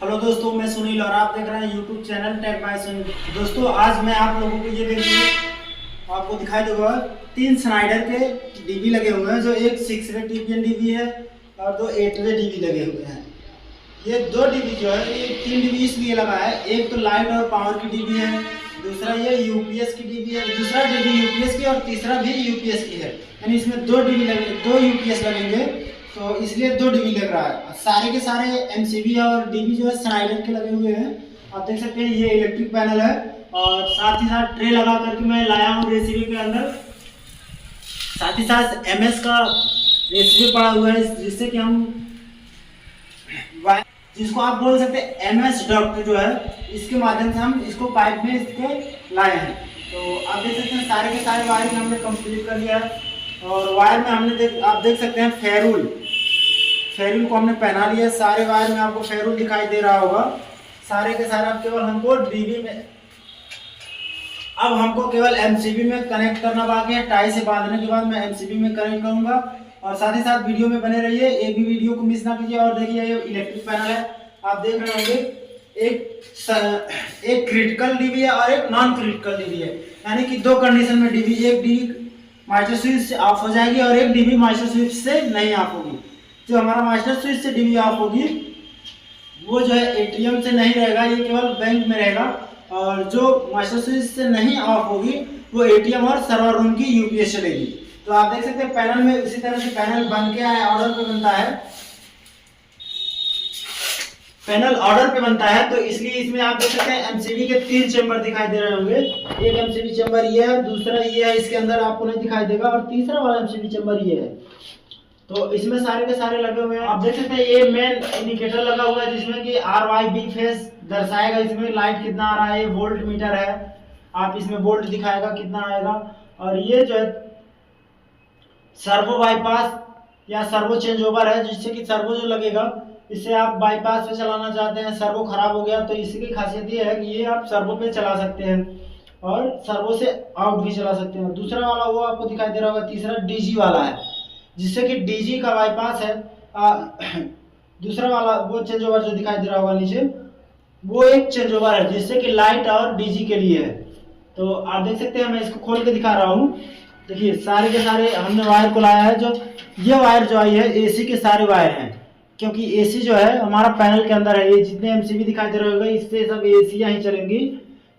Hello दोस्तों, मैं सुनील और आप देख रहे हैं YouTube channel tech by Sunil. दोस्तों, आज मैं आप लोगों को ये देखिए आपको दिखाई दूंगा 3 स्नाइडर के डीबी लगे हुए हैं, जो एक 6 वे टीपीएन डीबी है और 2 8 वे डीबी लगे हुए हैं। ये 2 डीबी जो है, ये 3 डीबी इसलिए लगा है, एक तो लाइट और पावर की डीबी है, दूसरा ये यूपीएस की डीबी है, दूसरा डीबी यूपीएस की और तीसरा भी यूपीएस की है। यानी इसमें 2 डीबी लगे, 2 यूपीएस लगेंगे, तो इसलिए 2 डीबी लग रहा है। सारे के सारे एमसीबी और डीबी जो है स्नाइडर के लगे हुए हैं। आप देख सकते हैं ये इलेक्ट्रिक पैनल है और साथ ही साथ ट्रे लगा करके मैं लाया हूँ रेसिपी के अंदर। साथ ही साथ एमएस का रेसिपी पड़ा हुआ है, जिससे कि हम जिसको आप बोल सकते हैं एमएस डॉक्टर जो है, इसके माध्यम से हम इसको पाइप में इसके लाए हैं। तो आप देख सकते हैं सारे के सारे वायर हमने कंप्लीट कर लिया है। और वायर में हमने आप देख सकते हैं फेरुल को हमने पहना लिया। सारे वायर में आपको फेरुल दिखाई दे रहा होगा। सारे के सारे अब केवल हमको डीबी में, अब हमको केवल एमसीबी में कनेक्ट करना बाकी है। टाई से बांधने के बाद मैं एमसीबी में कनेक्ट करूंगा। और साथ ही साथ वीडियो में बने रहिए, एक भी वीडियो को मिस ना कीजिए। और देखिए ये इलेक्ट्रिक पैनल है, आप देख रहे होंगे एक क्रिटिकल डीबी है और एक नॉन क्रिटिकल डीबी है। यानी कि 2 कंडीशन में डीबी, एक डीबी मास्टर स्विच से ऑफ हो जाएगी और एक डीबी मास्टर स्विच से नहीं ऑफ होगी। जो हमारा मास्टर स्विच से डीबी ऑफ होगी वो जो है एटीएम से नहीं रहेगा, ये केवल बैंक में रहेगा। और जो मास्टर स्विच से नहीं ऑफ होगी वो एटीएम और सर्वर रूम की यूपीएस चलेगी। तो आप देख सकते हैं पैनल में उसी तरह से पैनल बन के आया, ऑर्डर पे बनता है, पैनल ऑर्डर पे बनता है। तो इसलिए इसमें आप देख सकते हैं एमसीबी के 3 चेंबर दिखाई दे रहे होंगे। एक एमसीबी चेंबर ये है, दूसरा ये है, इसके अंदर आपको नहीं दिखाई देगा, और तीसरा वाला एमसीबी चेंबर ये है। तो इसमें सारे के सारे लगे हुए हैं। आप देख सकते हैं ये मेन इंडिकेटर लगा हुआ है, जिसमें कि RYB फेस दर्शाएगा इसमें लाइट कितना आ रहा है। ये वोल्ट मीटर है, आप इसमें वोल्ट दिखाएगा कितना आएगा। और ये जो है सर्वो बाईपास या सर्वो चेंज ओवर है, जिससे कि सर्वो जो लगेगा इससे आप बाईपास पे चलाना चाहते हैं, सर्वो खराब हो गया तो इसकी खासियत ये है कि ये आप सर्वो पे चला सकते हैं और सर्वो से आउट भी चला सकते हैं। दूसरा वाला वो आपको दिखाई दे रहा होगा, तीसरा डीजी वाला है, जिससे कि डीजी का बाईपास है। दूसरा वाला वो चेंज ओवर जो दिखाई दे रहा होगा नीचे, वो एक चेंज ओवर है जिससे कि लाइट और डीजी के लिए है। तो आप देख सकते हैं, मैं इसको खोल के दिखा रहा हूँ। देखिए सारे के सारे हमने वायर को लाया है। जो ये वायर जो आई है एसी के सारे वायर हैं, क्योंकि एसी जो है हमारा पैनल के अंदर है। ये जितने एमसीबी दिखाई दे रहे होंगे इससे सब एसी ही चलेंगी,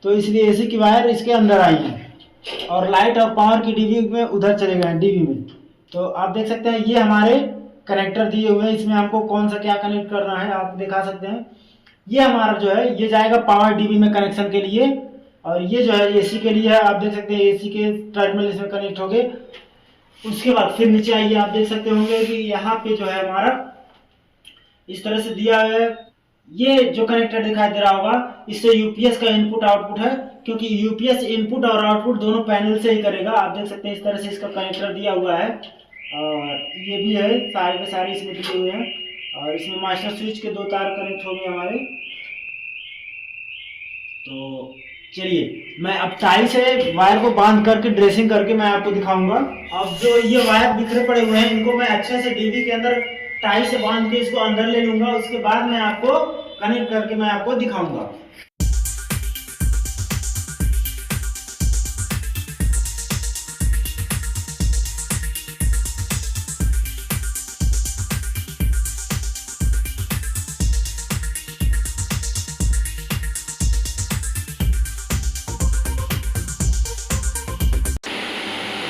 तो इसलिए एसी की वायर इसके अंदर आई है। और लाइट और पावर की डीबी में उधर चले गए डीबी में। तो आप देख सकते हैं ये हमारे कनेक्टर दिए हुए हैं, इसमें हमको कौन सा क्या कनेक्ट करना है आप दिखा सकते हैं। ये हमारा जो है ये जाएगा पावर डीबी में कनेक्शन के लिए, और ये जो है एसी के लिए है। आप देख सकते हैं एसी के टर्मिनल इसमें कनेक्ट हो गए। उसके बाद फिर नीचे आइए, आप देख सकते होंगे कि यहाँ पे जो है हमारा इस तरह से दिया है। ये जो कनेक्टर दिखाई दे रहा होगा, इससे यूपीएस का इनपुट आउटपुट है, क्योंकि यूपीएस इनपुट और आउटपुट दोनों पैनल से ही करेगा। आप देख सकते हैं इस तरह से इसका कनेक्टर दिया हुआ है, और ये भी है, सारे के सारे इसमें दिए हुए हैं। और इसमें मास्टर स्विच के 2 तार कनेक्ट हो गए हमारे। तो चलिए मैं अब टाई से वायर को बांध करके ड्रेसिंग करके मैं आपको दिखाऊंगा। अब जो ये वायर बिखरे पड़े हुए हैं इनको मैं अच्छे से डीबी के अंदर टाई से बांध के इसको अंदर ले लूंगा। उसके बाद मैं आपको कनेक्ट करके मैं आपको दिखाऊंगा।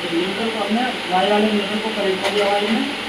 न्यूट्रल को हमने वायर वाले न्यूट्रल को कनेक्ट कर दिया वायर में।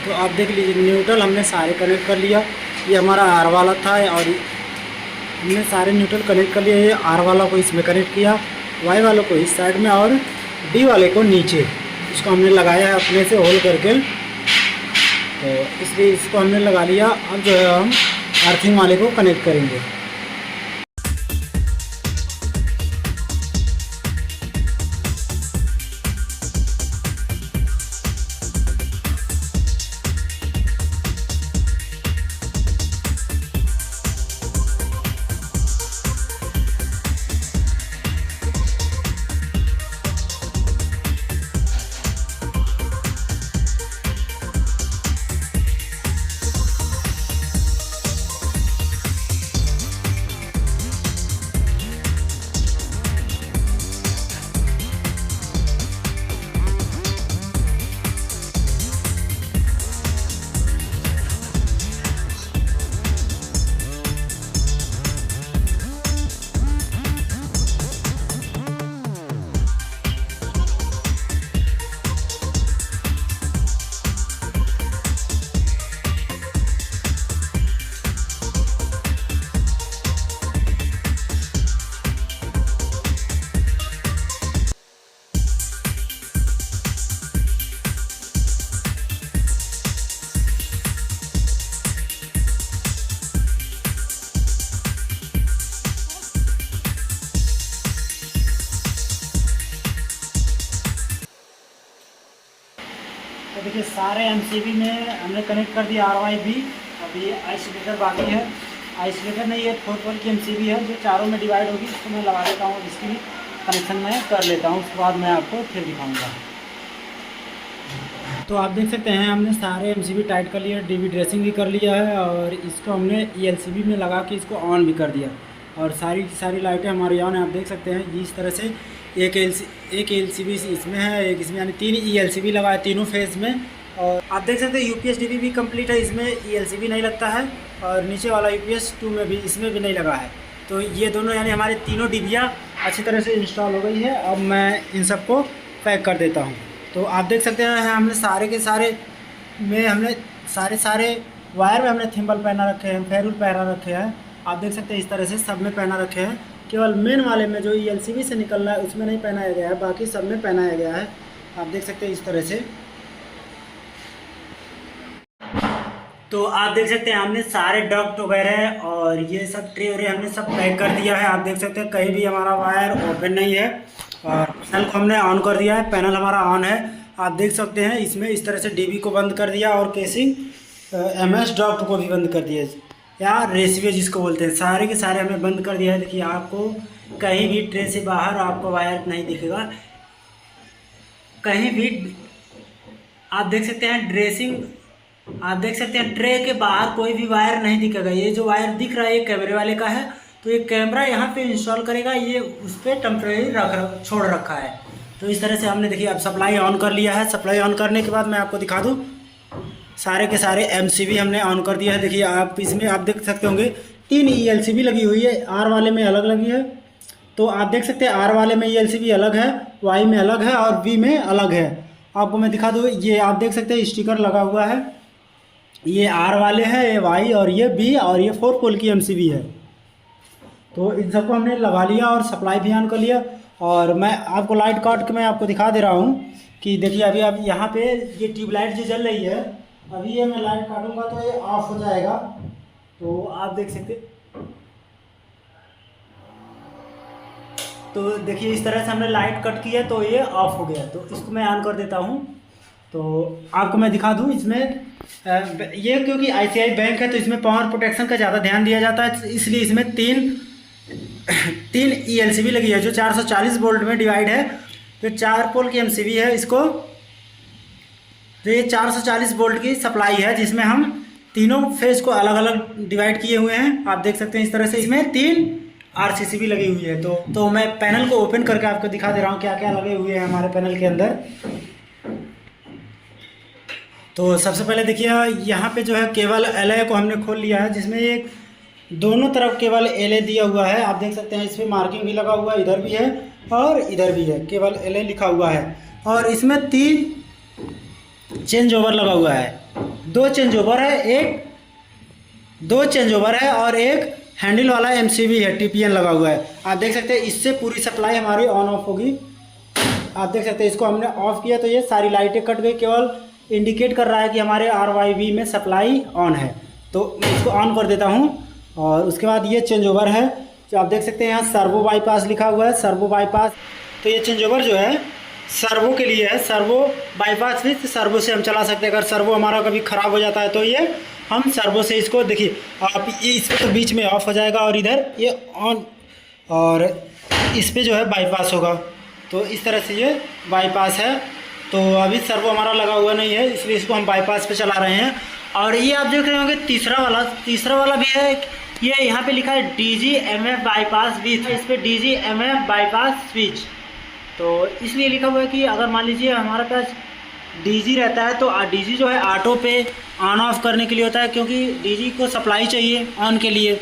तो आप देख लीजिए न्यूट्रल हमने सारे कनेक्ट कर लिया। ये हमारा आर वाला था और हमने सारे न्यूट्रल कनेक्ट कर लिए। ये आर वाला को इसमें कनेक्ट किया, वाई वालों को इस साइड में और डी वाले को नीचे। इसको हमने लगाया है अपने से होल करके, तो इसलिए इसको हमने लगा लिया। अब जो है हम अर्थिंग वाले को कनेक्ट करेंगे। तो देखिए सारे एमसीबी में हमने कनेक्ट कर दिया RYB। अभी आइसोलेटर बाकी है। आइसोलेटर नहीं, ये 4 पोल की एमसीबी है जो चारों में डिवाइड होगी। इसको मैं लगा लेता हूँ, इसकी कनेक्शन मैं कर लेता हूँ, उसके बाद मैं आपको फिर दिखाऊंगा। तो आप देख सकते हैं हमने सारे एमसीबी टाइट कर लिया, डीबी ड्रेसिंग भी कर लिया है और इसको हमने ELCB में लगा के इसको ऑन भी कर दिया। और सारी की सारी लाइटें हमारी ऑन है। आप देख सकते हैं इस तरह से एक ELCB इसमें है, एक इसमें, यानी 3 ELCB लगा है तीनों फेज़ में। और आप देख सकते हैं UPS DB भी कंप्लीट है, इसमें ELCB नहीं लगता है। और नीचे वाला UPS 2 में भी, इसमें भी नहीं लगा है। तो ये दोनों यानी हमारे तीनों डिबिया अच्छी तरह से इंस्टॉल हो गई है। अब मैं इन सबको पैक कर देता हूँ। तो आप देख सकते हैं हमने सारे के सारे में हमने सारे वायर में हमने थिम्बल पहना रखे हैं, फेरुल पहना रखे हैं। आप देख सकते हैं इस तरह से सब में पहना रखे हैं। केवल मेन वाले में जो ELCB से निकल रहा है उसमें नहीं पहनाया गया है, बाकी सब में पहनाया गया है। आप देख सकते हैं इस तरह से। तो आप देख सकते हैं हमने सारे डक्ट वगैरह और ये सब ट्रे वगैरह हमने सब पैक कर दिया है। आप देख सकते हैं कहीं भी हमारा वायर ओपन नहीं है। और पैनल को हमने ऑन कर दिया है, पैनल हमारा ऑन है। आप देख सकते हैं इसमें इस तरह से DB को बंद कर दिया और केसिंग MS डक्ट को भी बंद कर दिया या रेसिवे जिसको बोलते हैं, सारे के सारे हमने बंद कर दिया है। देखिए आपको कहीं भी ट्रे से बाहर आपको वायर नहीं दिखेगा कहीं भी। आप देख सकते हैं ड्रेसिंग, आप देख सकते हैं ट्रे के बाहर कोई भी वायर नहीं दिखेगा। ये जो वायर दिख रहा है ये कैमरे वाले का है, तो ये कैमरा यहाँ पे इंस्टॉल करेगा, ये उस पर टेम्परेरी छोड़ रखा है। तो इस तरह से हमने देखिए अब सप्लाई ऑन कर लिया है। सप्लाई ऑन करने के बाद मैं आपको दिखा दूँ, सारे के सारे MCB हमने ऑन कर दिया है। देखिए आप इसमें आप देख सकते होंगे 3 ELCB लगी हुई है, R वाले में अलग लगी है। तो आप देख सकते हैं R वाले में ELCB अलग है, Y में अलग है और V में अलग है। आपको मैं दिखा दूँ, ये आप देख सकते हैं स्टिकर लगा हुआ है, ये R वाले हैं, ये Y और ये B और ये 4 पोल की MCB है। तो इन सबको हमने लगा लिया और सप्लाई भी ऑन कर लिया। और मैं आपको लाइट काट के मैं आपको दिखा दे रहा हूँ कि देखिए अभी अब यहाँ पे ये ट्यूबलाइट जो जल रही है, अभी ये मैं लाइट काटूंगा तो ये ऑफ हो जाएगा। तो आप देख सकते, तो देखिए इस तरह से हमने लाइट कट की है तो ये ऑफ हो गया। तो इसको मैं ऑन कर देता हूँ। तो आपको मैं दिखा दूँ इसमें ये क्योंकि ICI बैंक है तो इसमें पावर प्रोटेक्शन का ज़्यादा ध्यान दिया जाता है, इसलिए इसमें तीन ELCB लगी है जो 440 वोल्ट में डिवाइड है। तो 4 पोल की MCB है इसको, तो ये 440 वोल्ट की सप्लाई है जिसमें हम तीनों फेज को अलग अलग डिवाइड किए हुए हैं। आप देख सकते हैं इस तरह से इसमें 3 RCCB लगी हुई है। तो मैं पैनल को ओपन करके आपको दिखा दे रहा हूँ क्या क्या लगे हुए हैं हमारे पैनल के अंदर। तो सबसे पहले देखिए यहाँ पे जो है केबल LA को हमने खोल लिया है, जिसमें एक दोनों तरफ केबल LA दिया हुआ है। आप देख सकते हैं इसमें मार्किंग भी लगा हुआ है, इधर भी है और इधर भी है, केबल LA लिखा हुआ है। और इसमें 3 चेंज ओवर लगा हुआ है, दो चेंज ओवर है, दो चेंज ओवर है और एक हैंडल वाला एमसीबी है, टीपीएन लगा हुआ है। आप देख सकते हैं इससे पूरी सप्लाई हमारी ऑन ऑफ होगी। आप देख सकते हैं इसको हमने ऑफ किया तो ये सारी लाइटें कट गई, केवल इंडिकेट कर रहा है कि हमारे RYB में सप्लाई ऑन है। तो मैं इसको ऑन कर देता हूँ। और उसके बाद ये चेंज ओवर है जो आप देख सकते हैं यहाँ सर्वो बाईपास लिखा हुआ है, सर्वो बाईपास। तो ये चेंज ओवर जो है सर्वो के लिए है, सर्वो बाईपास भी सर्वो से हम चला सकते हैं। अगर सर्वो हमारा कभी ख़राब हो जाता है तो ये हम सर्वो से इसको देखिए आप इस पर तो बीच में ऑफ हो जाएगा और इधर ये ऑन, और इस पे जो है बाईपास होगा। तो इस तरह से ये बाईपास है। तो अभी सर्वो हमारा लगा हुआ नहीं है इसलिए इसको हम बाईपास पे चला रहे हैं। और ये आप देख रहे होंगे तीसरा वाला भी है, ये यहाँ पे लिखा है DGMF बाईपास स्विच, इस पे DGMF बाईपास स्विच। तो इसलिए लिखा हुआ है कि अगर मान लीजिए हमारे पास DG रहता है तो DG जो है ऑटो पे ऑन ऑफ करने के लिए होता है, क्योंकि DG को सप्लाई चाहिए ऑन के लिए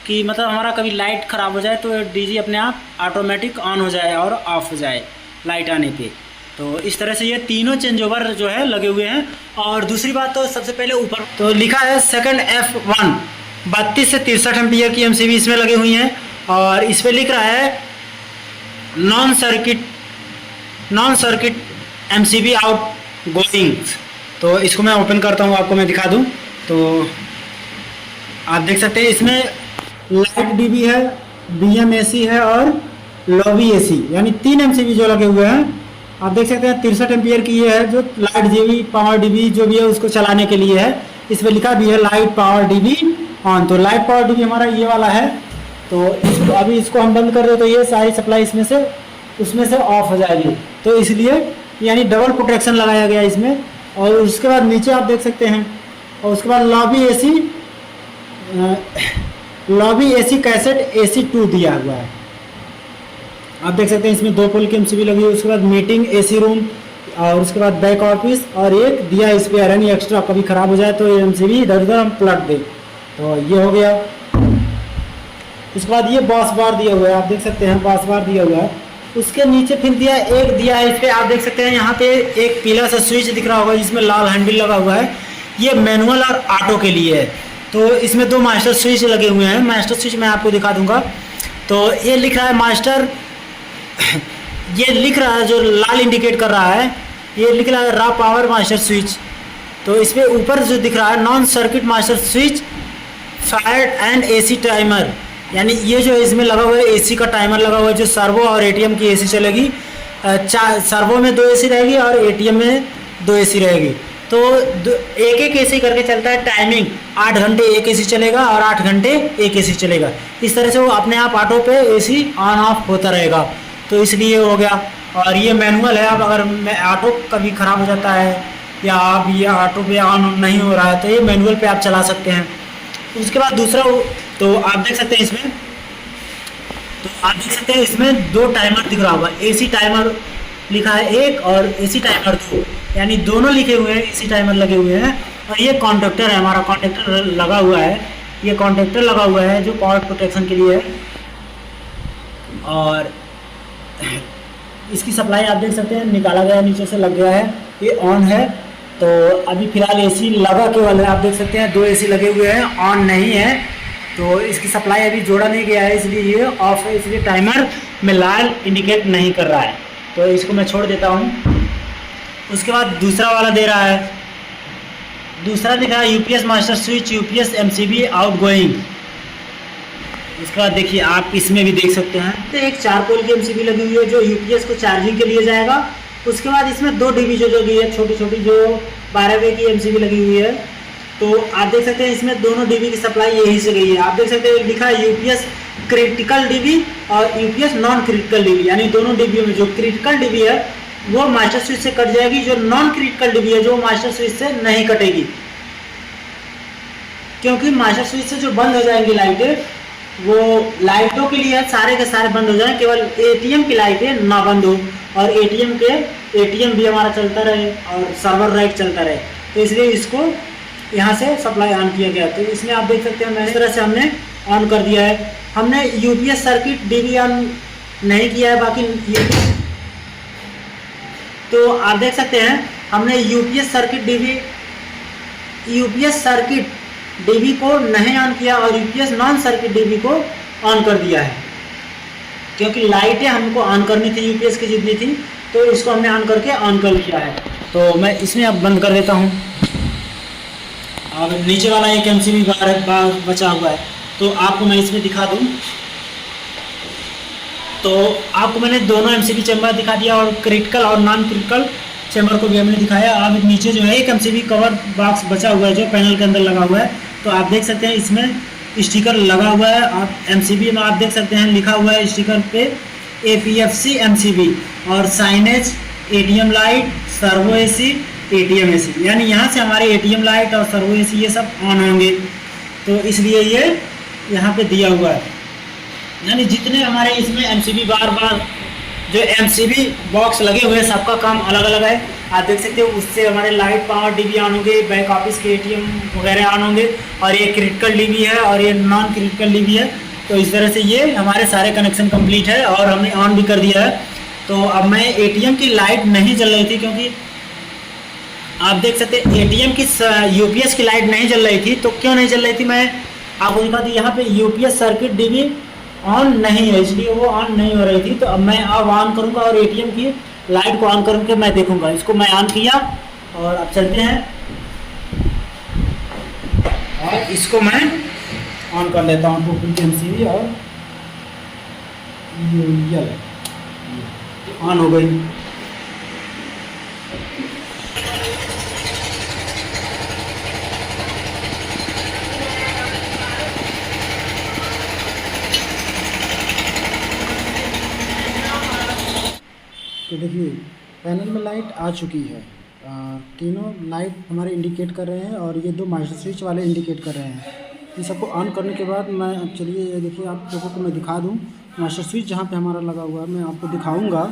कि मतलब हमारा कभी लाइट ख़राब हो जाए तो DG अपने आप ऑटोमेटिक ऑन हो जाए और ऑफ हो जाए लाइट आने पे। तो इस तरह से ये तीनों चेंज ओवर जो है लगे हुए हैं। और दूसरी बात तो सबसे पहले ऊपर तो लिखा है सेकंड F1 32 से 63 एम्पीयर की MCB इसमें लगी हुई हैं। और इस पर लिख रहा है non circuit MCB out going. तो इसको मैं ओपन करता हूँ, आपको मैं दिखा दूँ। तो आप देख सकते हैं इसमें लाइट DB है, BMAC है और लॉबी AC, यानी 3 MCB जो लगे हुए हैं। आप देख सकते हैं 63 एम्पीयर की ये है जो लाइट DB पावर DB जो भी है उसको चलाने के लिए है। इस पर लिखा भी है लाइट पावर DB ऑन। तो लाइट पावर DB हमारा ये वाला है। तो इसको अभी इसको हम बंद कर दे तो ये सारी सप्लाई उसमें से ऑफ हो जाएगी। तो इसलिए यानी डबल प्रोटेक्शन लगाया गया इसमें। और उसके बाद नीचे आप देख सकते हैं, और उसके बाद लॉबी AC कैसेट AC2 दिया हुआ है। आप देख सकते हैं इसमें 2 पोल की MCB लगी हुई है। उसके बाद मीटिंग AC रूम और उसके बाद बैक ऑफिस और एक दिया स्पेयर, यानी एक्स्ट्रा कभी ख़राब हो जाए तो ये MCB इधर उधर हम पलट दें। तो ये हो गया। उसके बाद ये बॉस बार दिया हुआ है, आप देख सकते हैं बॉस बार दिया हुआ है। उसके नीचे फिर दिया है इस पर आप देख सकते हैं यहाँ पे एक पीला सा स्विच दिख रहा होगा जिसमें लाल हैंडल लगा हुआ है। ये मैनुअल और ऑटो के लिए है। तो इसमें 2 मास्टर स्विच लगे हुए हैं। मास्टर स्विच मैं आपको दिखा दूंगा। तो ये लिख रहा है मास्टर, ये लिख रहा है जो लाल इंडिकेट कर रहा है, ये लिख रहा है रॉ पावर मास्टर स्विच। तो इस पर ऊपर जो दिख रहा है non circuit master switch fire and AC timer, यानी ये जो इसमें लगा हुआ है AC का टाइमर लगा हुआ है जो सर्वो और ATM की AC चलेगी। सर्वो में 2 AC रहेगी और ATM में 2 AC रहेगी। तो एक AC करके चलता है। टाइमिंग 8 घंटे एक AC चलेगा और 8 घंटे एक AC चलेगा। इस तरह से वो अपने आप ऑटो पे AC ऑन ऑफ होता रहेगा। तो इसलिए हो गया। और ये मैनुअल है। अब अगर ऑटो कभी ख़राब हो जाता है या आप ये ऑटो पे ऑन नहीं हो रहा है तो ये मैनुअल पे आप चला सकते हैं। उसके बाद दूसरा तो आप देख सकते हैं इसमें 2 टाइमर दिख रहा होगा। AC टाइमर लिखा है एक और AC टाइमर 2, यानी दोनों लिखे हुए हैं, AC टाइमर लगे हुए हैं। और ये कॉन्टेक्टर है, हमारा कॉन्टेक्टर लगा हुआ है। ये कॉन्टेक्टर लगा हुआ है जो पावर प्रोटेक्शन के लिए है। और इसकी सप्लाई आप देख सकते हैं निकाला गया है, नीचे से लग गया है, ये ऑन है। तो अभी फिलहाल AC लगा केवल है। आप देख सकते हैं 2 AC लगे हुए हैं, ऑन नहीं है। तो इसकी सप्लाई अभी जोड़ा नहीं गया है इसलिए ये ऑफ है, इसलिए टाइमर में लाल इंडिकेट नहीं कर रहा है। तो इसको मैं छोड़ देता हूँ। उसके बाद दूसरा वाला दे रहा है, दूसरा दिखा है UPS master switch UPS MCB out going. उसके बाद देखिए आप इसमें भी देख सकते हैं तो एक 4 पोल की MCB लगी हुई है जो UPS को चार्जिंग के लिए जाएगा। उसके बाद इसमें 2 DB जो लगी है छोटी छोटी जो 12 वे की MCB लगी हुई है। तो आप देख सकते हैं इसमें दोनों DB की सप्लाई यही से गई है। आप देख सकते हैं लिखा है UPS क्रिटिकल DB और UPS नॉन क्रिटिकल DB, यानी दोनों DB में जो क्रिटिकल DB है वो मास्टर स्विच से कट जाएगी, जो नॉन क्रिटिकल DB है जो मास्टर स्विच से नहीं कटेगी, क्योंकि मास्टर स्विच से जो बंद हो जाएंगी लाइटें वो लाइटों के लिए सारे के सारे बंद हो जाए, केवल ATM की लाइटें ना बंद हो और ATM भी हमारा चलता रहे और सर्वर राइट चलता रहे। तो इसलिए इसको यहाँ से सप्लाई ऑन किया गया। तो इसमें आप देख सकते हैं मैं इस तरह से हमने ऑन कर दिया है। हमने UPS सर्किट DB ऑन नहीं किया है, बाकी तो आप देख सकते हैं हमने UPS circuit DB UPS circuit dB को नहीं ऑन किया और यूपीएस नॉन सर्किट डीबी को ऑन कर दिया है, क्योंकि लाइटें हमको ऑन करनी थी यूपीएस की जितनी थी, तो इसको हमने ऑन करके ऑन कर लिया है। तो मैं इसमें अब बंद कर देता हूँ। अब नीचे वाला एक एमसीबी बाहर बचा हुआ है, तो आपको मैं इसमें दिखा दूँ। तो आपको मैंने दोनों एमसीबी चैम्बर दिखा दिया और क्रिटिकल और नॉन क्रिटिकल चैम्बर को भी हमने दिखाया। अब नीचे जो है एक एमसीबी कवर बॉक्स बचा हुआ है जो पैनल के अंदर लगा हुआ है, तो आप देख सकते हैं इसमें स्टिकर लगा हुआ है। आप एमसीबी में आप देख सकते हैं लिखा हुआ है स्टिकर पे APFC एमसीबी और signage ATM light, servo AC, ATM AC, यानी यहाँ से हमारे एटीएम लाइट और सर्वो एसी ये सब ऑन होंगे, तो इसलिए ये यहाँ पे दिया हुआ है। यानी जितने हमारे इसमें एमसीबी बार जो एमसीबी बॉक्स लगे हुए हैं सबका काम अलग अलग है। आप देख सकते हो उससे हमारे लाइट, पावर डीबी ऑन होंगे, बैक ऑफिस के एटीएम वगैरह ऑन होंगे, और ये क्रिटिकल डीबी है और ये नॉन क्रिटिकल डीबी है। तो इस तरह से ये हमारे सारे कनेक्शन कंप्लीट है और हमने ऑन भी कर दिया है। तो अब मैं एटीएम की लाइट नहीं जल रही थी, क्योंकि आप देख सकते हैं एटीएम की यूपीएस की लाइट नहीं जल रही थी। तो क्यों नहीं जल रही थी मैं आपको दिखा दी। यहाँ पे यूपीएस सर्किट डीबी ऑन नहीं है, इसलिए वो ऑन नहीं हो रही थी। तो अब मैं अब ऑन करूँगा और एटीएम की लाइट को ऑन करके मैं देखूंगा। इसको मैं ऑन किया और अब चलते हैं और इसको मैं ऑन कर लेता हूँ। एमसीबी और यूएल ऑन हो गई। तो देखिए पैनल में लाइट आ चुकी है, तीनों लाइट हमारे इंडिकेट कर रहे हैं और ये दो मास्टर स्विच वाले इंडिकेट कर रहे हैं। इन सबको ऑन करने के बाद मैं अब चलिए ये देखिए आप लोगों को मैं दिखा दूं मास्टर स्विच जहाँ पे हमारा लगा हुआ है। मैं आपको दिखाऊंगा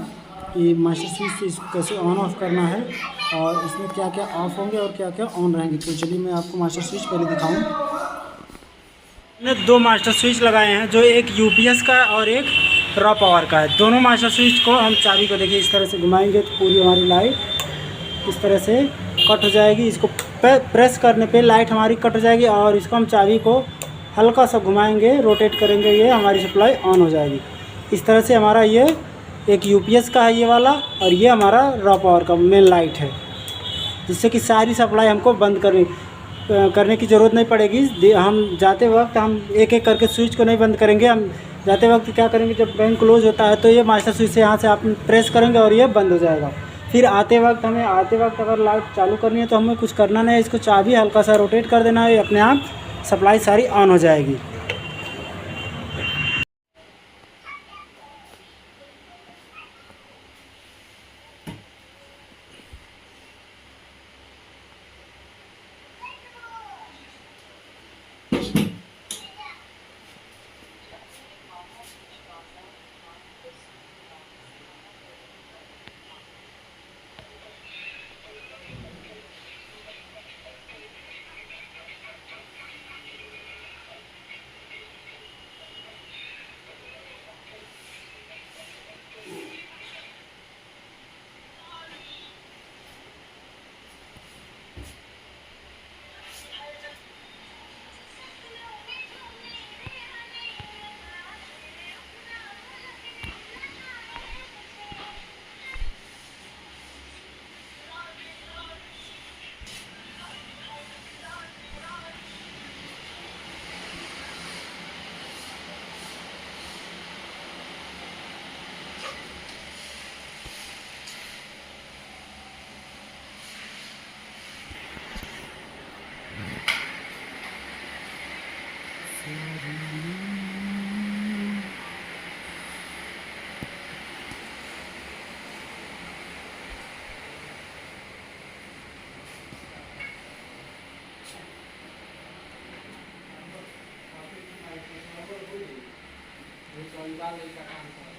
कि मास्टर स्विच से कैसे ऑन ऑफ करना है और इसमें क्या क्या ऑफ होंगे और क्या क्या ऑन रहेंगे। तो चलिए मैं आपको मास्टर स्विच पहले दिखाऊँ। मैंने दो मास्टर स्विच लगाए हैं, जो एक यूपीएस का और एक रॉ पावर का है। दोनों मास्टर स्विच को हम चाबी को देखिए इस तरह से घुमाएंगे तो पूरी हमारी लाइट इस तरह से कट हो जाएगी। इसको प्रेस करने पे लाइट हमारी कट हो जाएगी और इसको हम चाबी को हल्का सा घुमाएंगे, रोटेट करेंगे, ये हमारी सप्लाई ऑन हो जाएगी। इस तरह से हमारा ये एक यूपीएस का है ये वाला, और ये हमारा रॉ पावर का मेन लाइट है, जिससे कि सारी सप्लाई हमको बंद करने की ज़रूरत नहीं पड़ेगी। हम जाते वक्त हम एक एक करके स्विच को नहीं बंद करेंगे। हम जाते वक्त क्या करेंगे, जब बैंक क्लोज होता है तो ये मास्टर स्विच से यहाँ से आप प्रेस करेंगे और ये बंद हो जाएगा। फिर आते वक्त अगर लाइट चालू करनी है तो हमें कुछ करना नहीं है, इसको चाबी हल्का सा रोटेट कर देना है, अपने आप सप्लाई सारी ऑन हो जाएगी। निकाल नहीं का काम